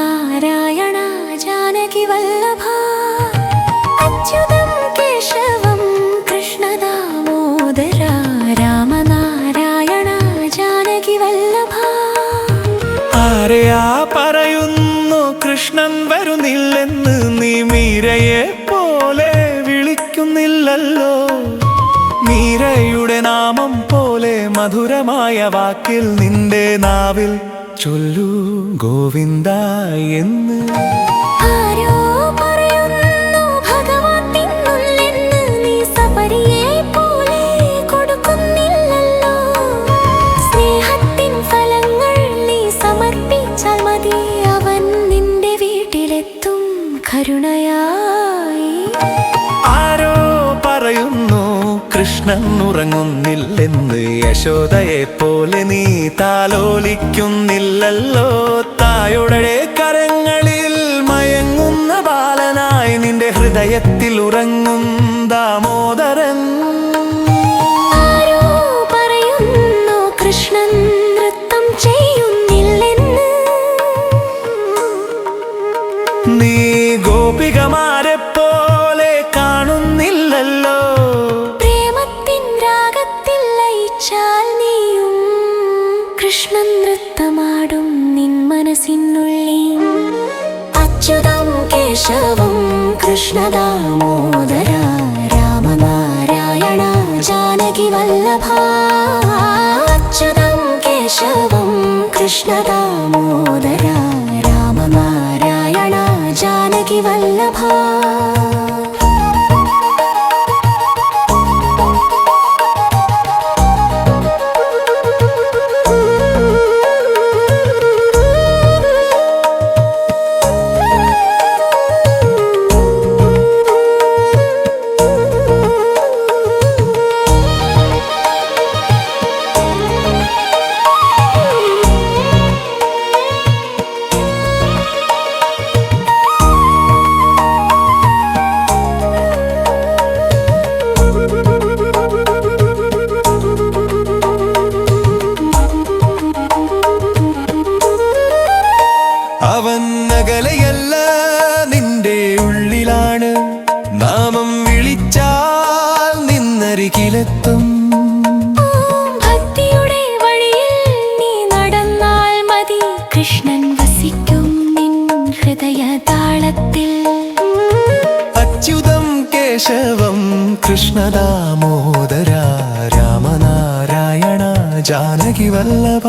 രാമനാരായണ ജാനകി വല്ലഭ അച്യുതം കേശവം കൃഷ്ണദാമോദര രാമനാരായണ ജാനകി വല്ലഭ. ആരെയാ പറയുന്നു കൃഷ്ണൻ വരുന്നില്ലെന്ന്, നീ മീരയെ പോലെ വിളിക്കുന്നില്ലല്ലോ. മീരയുടെ നാമം പോലെ മധുരമായ വാക്കിൽ നിന്റെ നാവിൽ ചൊല്ലൂ ഗോവിന്ദ എന്ന്. ആരോ പറയുന്നു ഭഗവാൻ തിന്നുല്ലെന്ന്, നീ സപരിയെ പോലെ കൊടുക്കുന്നില്ലല്ലോ. സ്നേഹത്തിൻ ഫലങ്ങൾ നീ സമർപ്പിച്ചാൽ മതി, അവൻ നിന്റെ വീട്ടിലെത്തും കരുണയായി. ആരോ പറയുന്നു കൃഷ്ണൻ ഉറങ്ങുന്നില്ലെന്ന്, യശോദയെ പോലെ നീ താലോലിക്കുന്നില്ലല്ലോ. തായുടെ കരങ്ങളിൽ മയങ്ങുന്ന ബാലനായി നിന്റെ ഹൃദയത്തിൽ ഉറങ്ങും ദാമോദരൻ. ആരോ പറയുന്നു കൃഷ്ണൻ നൃത്തം ചെയ്യുന്നില്ലെന്ന്, നീ ഗോപികമാരെ പോലെ കാണുന്നില്ലല്ലോ. പ്രേമത്തിൻ രാഗത്തിൽ ലയിച്ചാൽ നീയും കൃഷ്ണൻ നൃത്തമാടും നിൻ മനസ്സിനുള്ളിൽ. അച്യുതം കേശവം കൃഷ്ണദാമോദര രാമനാരായണ ജാനകി വല്ലഭ അച്യുതം കേശവം കൃഷ്ണദാമോദര രാമനാരായണ ജാനകി വല്ലഭ. അവൻ അകലെയല്ല നിന്റെ ഉള്ളിലാണ്, നാമം വിളിച്ചാൽ നിന്നരികിലെത്തും. ഭക്തിയുടെ വഴിയിൽ നീ നടന്നാൽ മതി, കൃഷ്ണൻ വസിക്കും നിൻ ഹൃദയതാളത്തിൽ. അച്യുതം കേശവം കൃഷ്ണദാമോദര രാമനാരായണ ജാനകി വല്ലഭ.